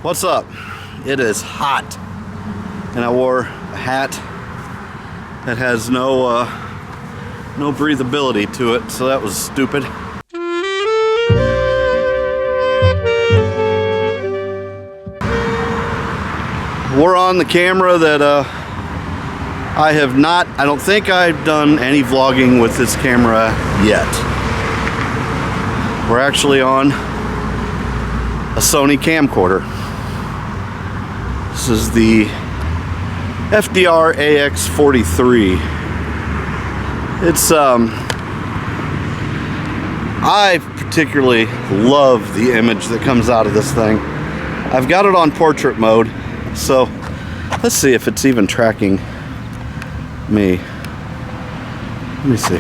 What's up? It is hot, and I wore a hat that has no breathability to it, so that was stupid. We're on the camera that I don't think I've done any vlogging with this camera yet. We're actually on a Sony camcorder. This is the FDR-AX43. It's I particularly love the image that comes out of this thing. I've got it on portrait mode, so let's see if it's even tracking me. Let me see.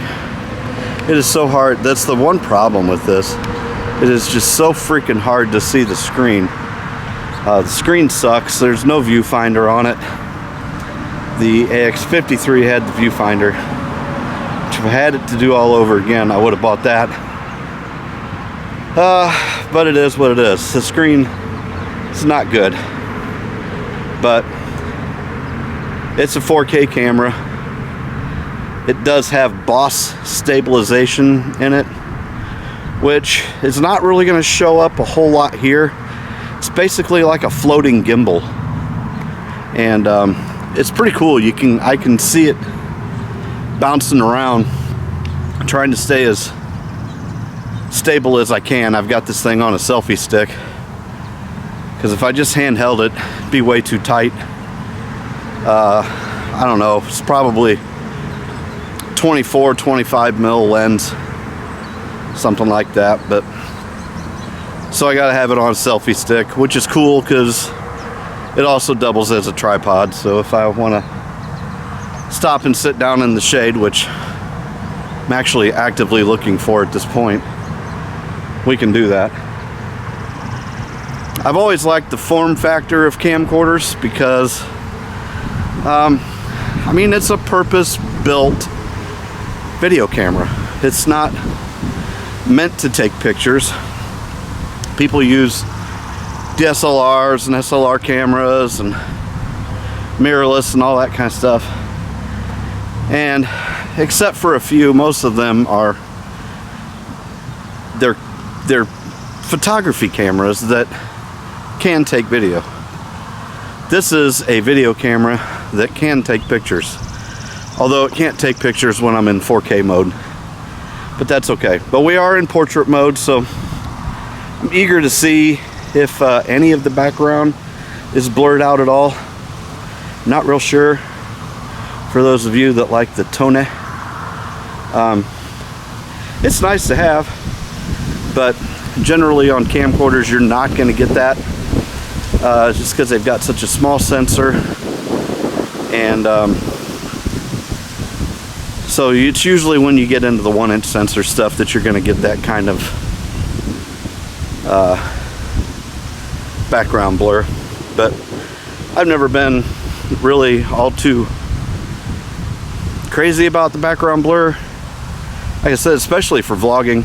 It is so hard. That's the one problem with this. It is just so freaking hard to see the screen. The screen sucks. There's no viewfinder on it. The AX53 had the viewfinder. Which if I had it to do all over again, I would have bought that. But it is what it is. The screen is not good. But it's a 4K camera. It does have boss stabilization in it, which is not really going to show up a whole lot here. It's basically like a floating gimbal, and it's pretty cool. I can see it bouncing around, trying to stay as stable as I can. I've got this thing on a selfie stick, because if I just handheld it, it'd be way too tight. I don't know, it's probably 24-25 mil lens, something like that. But so I gotta have it on a selfie stick, which is cool because it also doubles as a tripod. So if I want to stop and sit down in the shade, which I'm actually actively looking for at this point, we can do that. I've always liked the form factor of camcorders because I mean, it's a purpose-built video camera. It's not meant to take pictures. People use DSLRs and SLR cameras and mirrorless and all that kind of stuff, and except for a few, most of them are they're photography cameras that can take video. This is a video camera that can take pictures, although it can't take pictures when I'm in 4K mode, but that's okay. But we are in portrait mode, so I'm eager to see if any of the background is blurred out at all. Not real sure, for those of you that like the tone. It's nice to have, but generally on camcorders you're not going to get that, just because they've got such a small sensor, and so it's usually when you get into the 1-inch sensor stuff that you're going to get that kind of background blur. But I've never been really all too crazy about the background blur, like I said, especially for vlogging,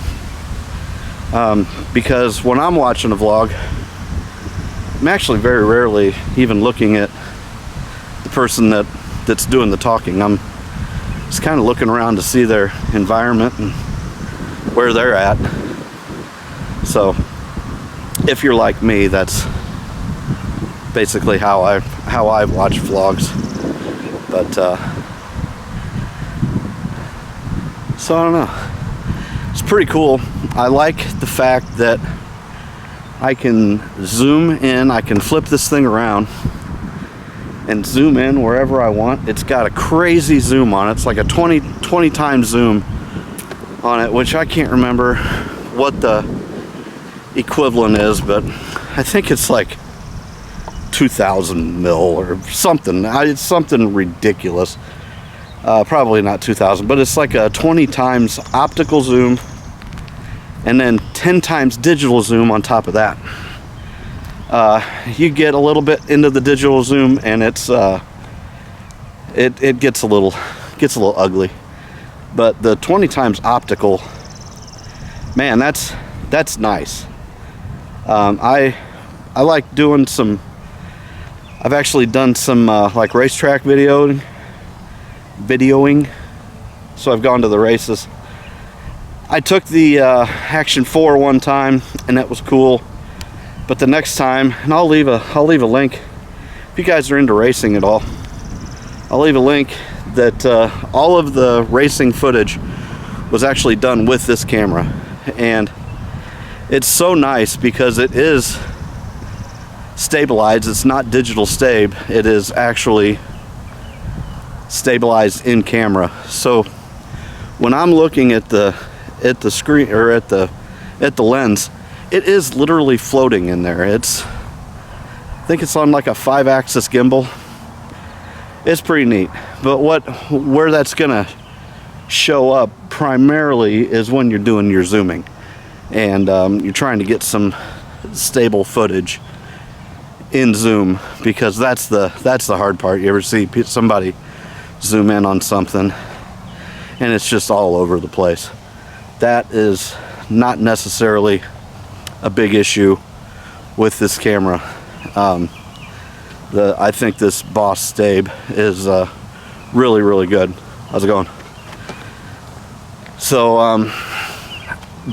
because when I'm watching a vlog, I'm actually very rarely even looking at the person that's doing the talking. I'm just kind of looking around to see their environment and where they're at. So if you're like me, that's basically how I watch vlogs. But so I don't know, it's pretty cool. I like the fact that I can zoom in. I can flip this thing around and zoom in wherever I want. It's got a crazy zoom on it. It's like a 20 times zoom on it, which I can't remember what the equivalent is, but I think it's like 2000 mil or something. It's something ridiculous. Probably not 2000, but it's like a 20 times optical zoom and then 10 times digital zoom on top of that. You get a little bit into the digital zoom, and it's it gets a little ugly. But the 20 times optical, man, that's nice. I I like doing some, I've actually done some like racetrack videoing, so I've gone to the races. I took the Action 4 one time, and that was cool. But the next time, and I'll leave a link if you guys are into racing at all. I'll leave a link that all of the racing footage was actually done with this camera, and it's so nice because it is stabilized. It's not digital stab. It is actually stabilized in camera. So when I'm looking at the screen or at the lens, it is literally floating in there. I think it's on like a 5-axis gimbal. It's pretty neat. But where that's gonna show up primarily is when you're doing your zooming, and you're trying to get some stable footage in zoom, because that's the hard part. You ever see somebody zoom in on something and it's just all over the place? That is not necessarily a big issue with this camera. I think this Boss Stab is really, really good. How's it going? So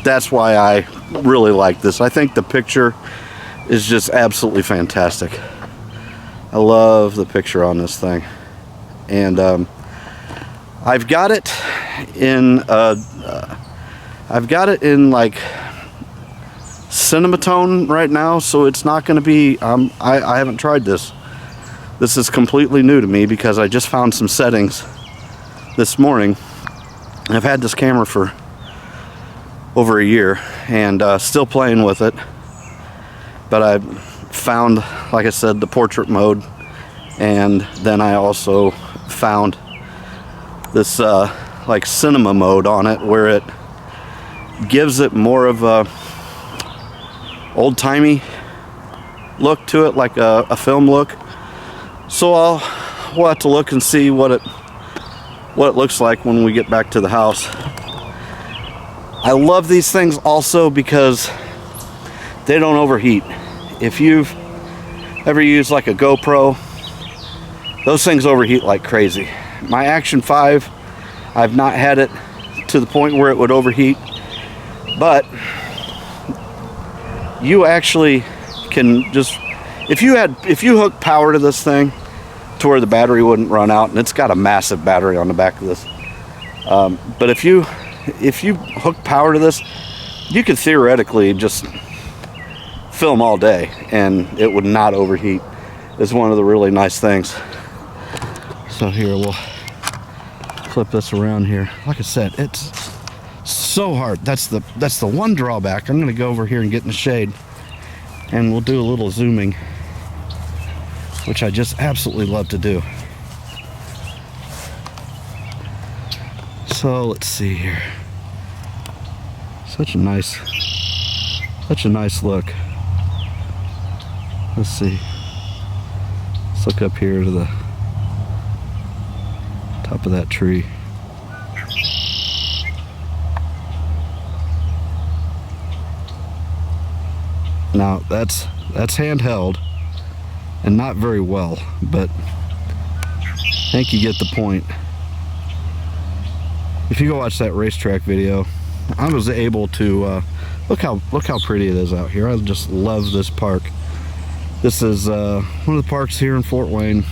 that's why I really like this. I think the picture is just absolutely fantastic. I love the picture on this thing, and I've got it in like Cinematone right now, so it's not going to be I haven't tried this. This is completely new to me because I just found some settings this morning. I've had this camera for over a year and still playing with it, but I found, like I said, the portrait mode, and then I also found this like cinema mode on it, where it gives it more of a old-timey look to it, like a film look. So we'll have to look and see what it looks like when we get back to the house. I love these things also because they don't overheat. If you've ever used like a GoPro, those things overheat like crazy. My Action 5, I've not had it to the point where it would overheat, but you actually can just, if you hook power to this thing to where the battery wouldn't run out, and it's got a massive battery on the back of this, but if you hook power to this, you could theoretically just film all day and it would not overheat. It's one of the really nice things. So here, we'll flip this around here. Like I said, it's so hard. That's the one drawback. I'm gonna go over here and get in the shade, and we'll do a little zooming, which I just absolutely love to do. So let's see here. Such a nice look. Let's see. Let's look up here to the top of that tree. Now that's handheld and not very well, but I think you get the point. If you go watch that racetrack video, I was able to look how pretty it is out here. I just love this park. This is one of the parks here in Fort Wayne,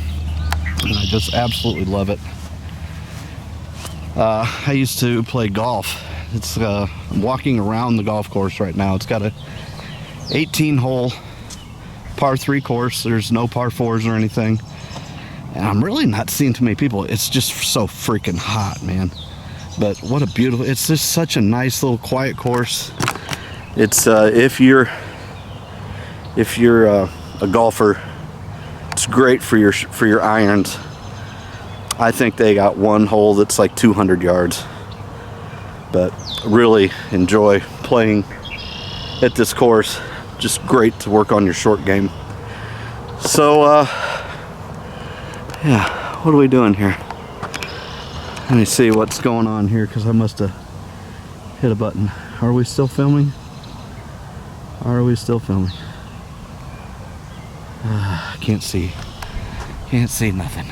and I just absolutely love it. I used to play golf. It's I'm walking around the golf course right now. It's got a 18-hole par 3 course. There's no par 4s or anything, and I'm really not seeing too many people. It's just so freaking hot, man. But what a beautiful, it's just such a nice little quiet course. It's if you're a golfer, it's great for your irons. I think they got one hole that's like 200 yards, but really enjoy playing at this course. Just great to work on your short game. So yeah, what are we doing here? Let me see what's going on here, because I must have hit a button. Are we still filming? Are we still filming? Can't see nothing.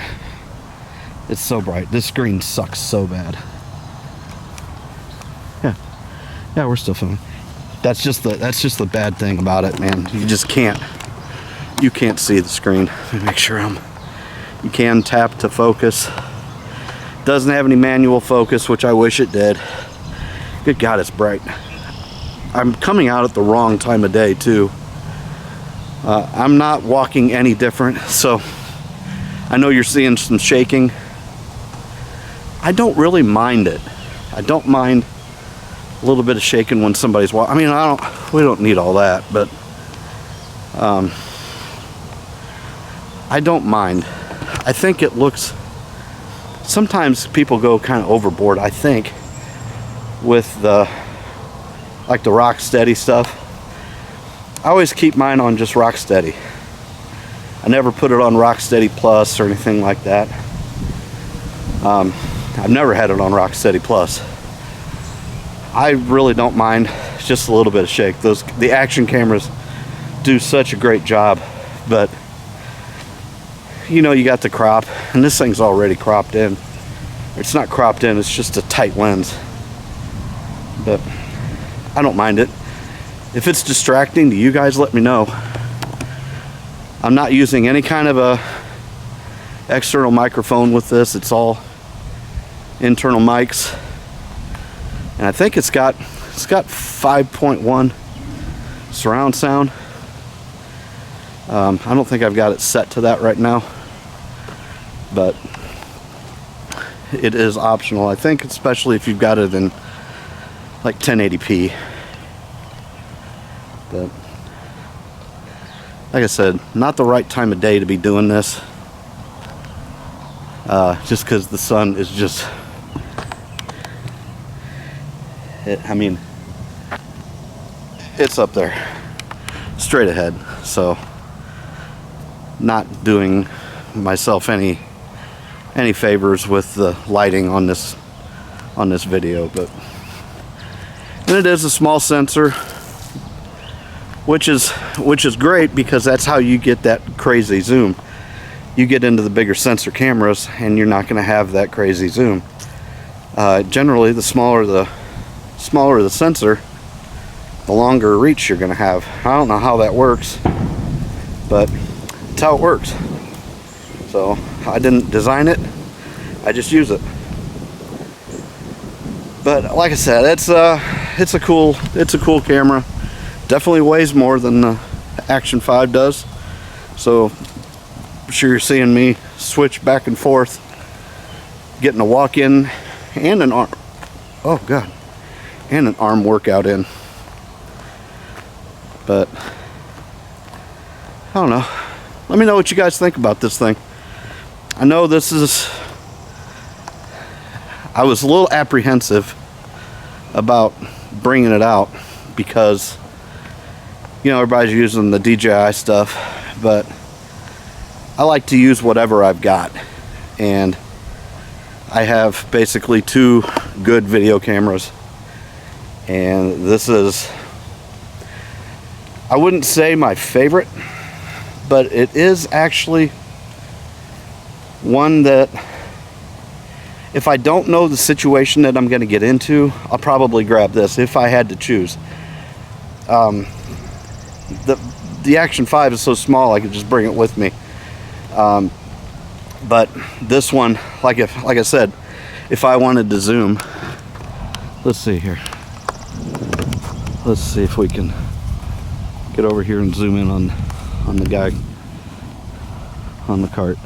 It's so bright. This screen sucks so bad. Yeah, we're still filming. That's just the bad thing about it, man. You just can't see the screen. Let me make sure you can tap to focus. Doesn't have any manual focus, which I wish it did. Good God, it's bright. I'm coming out at the wrong time of day too. I'm not walking any different, so I know you're seeing some shaking. I don't really mind it. I don't mind a little bit of shaking when somebody's walking. I mean, we don't need all that, but I don't mind. I think it looks, sometimes people go kind of overboard, I think, with the Rocksteady stuff. I always keep mine on just Rocksteady. I never put it on Rocksteady Plus or anything like that. I've never had it on Rocksteady Plus. I really don't mind just a little bit of shake. The action cameras do such a great job, but you know, you got the crop, and this thing's already cropped in. It's not cropped in, it's just a tight lens. But I don't mind it. If it's distracting to you guys, let me know. I'm not using any kind of a external microphone with this. It's all internal mics. And I think it's got 5.1 surround sound. I don't think I've got it set to that right now, but it is optional. I think especially if you've got it in like 1080p. But like I said, not the right time of day to be doing this, just because the sun is just, I mean, it's up there straight ahead, so not doing myself any favors with the lighting on this video. But and it is a small sensor, which is great, because that's how you get that crazy zoom. You get into the bigger sensor cameras and you're not going to have that crazy zoom. Generally, the smaller the sensor, the longer reach you're going to have. I don't know how that works, but it's how it works. So I didn't design it, I just use it. But like I said, it's a cool camera. Definitely weighs more than the Action 5 does. So I'm sure you're seeing me switch back and forth, getting a walk-in and an arm. Oh God, and an arm workout in. But I don't know. Let me know what you guys think about this thing. I know I was a little apprehensive about bringing it out because, you know, everybody's using the DJI stuff, but I like to use whatever I've got. And I have basically 2 good video cameras. And this is, I wouldn't say my favorite, but it is actually one that, if I don't know the situation that I'm going to get into, I'll probably grab this if I had to choose. The Action 5 is so small I could just bring it with me. But this one, like I said, if I wanted to zoom, let's see here. Let's see if we can get over here and zoom in on the guy on the cart.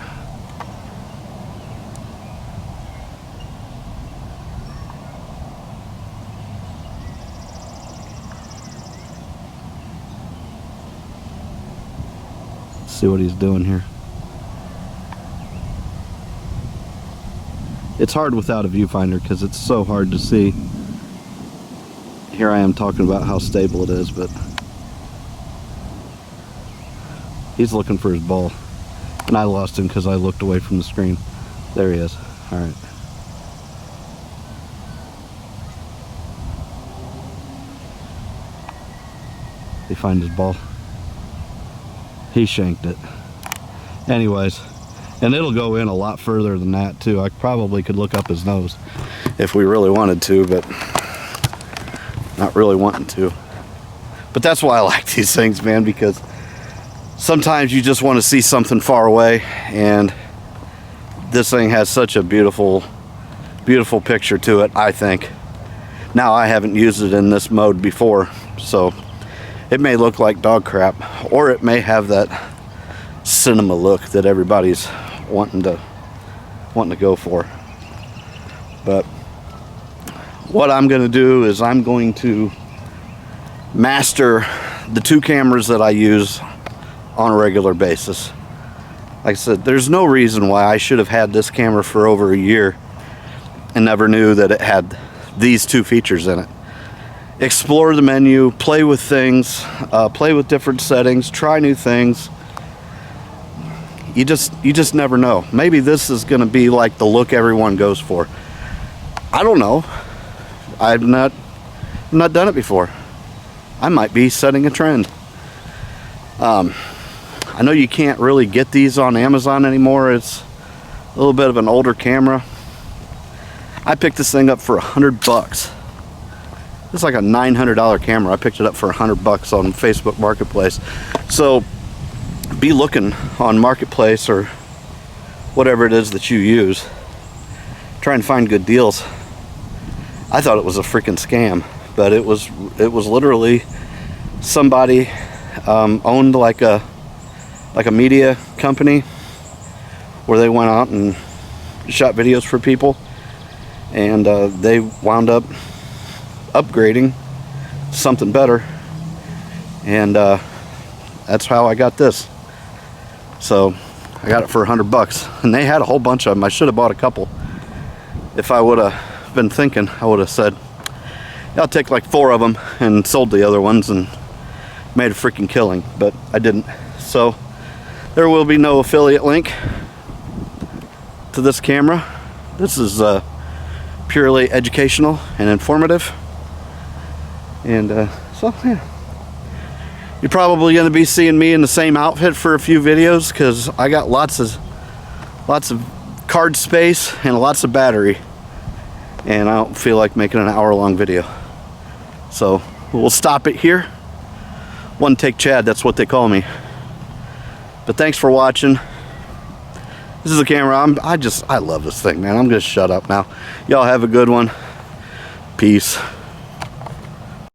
See what he's doing here. It's hard without a viewfinder because it's so hard to see. Here I am talking about how stable it is, but he's looking for his ball, and I lost him because I looked away from the screen. There he is. All right. Did he find his ball? He shanked it. Anyways, and it'll go in a lot further than that too. I probably could look up his nose if we really wanted to, but not really wanting to. But that's why I like these things, man, because sometimes you just want to see something far away, and this thing has such a beautiful picture to it, I think. Now, I haven't used it in this mode before, so it may look like dog crap, or it may have that cinema look that everybody's wanting to go for. But what I'm going to do is I'm going to master the two cameras that I use on a regular basis. Like I said, there's no reason why I should have had this camera for over a year and never knew that it had these two features in it. Explore the menu, play with things, play with different settings, try new things. You just never know. Maybe this is going to be like the look everyone goes for. I don't know. I've not done it before. I might be setting a trend. I know you can't really get these on Amazon anymore. It's a little bit of an older camera. I picked this thing up for $100. It's like a $900 camera. I picked it up for $100 on Facebook Marketplace. So be looking on Marketplace or whatever it is that you use. Try and find good deals. I thought it was a freaking scam, but it was literally somebody owned like a media company where they went out and shot videos for people, and they wound up upgrading to something better, and that's how I got this. So I got it for $100, and they had a whole bunch of them. I should have bought a couple. If I would have been thinking, I would have said, I'll take like 4 of them and sold the other ones and made a freaking killing, but I didn't. So there will be no affiliate link to this camera. This is purely educational and informative, and so yeah, you're probably going to be seeing me in the same outfit for a few videos because I got lots of card space and lots of battery, and I don't feel like making an hour-long video. So we'll stop it here. One Take Chad, that's what they call me. But thanks for watching. This is a camera. I love this thing, man. I'm gonna shut up now. Y'all have a good one. Peace.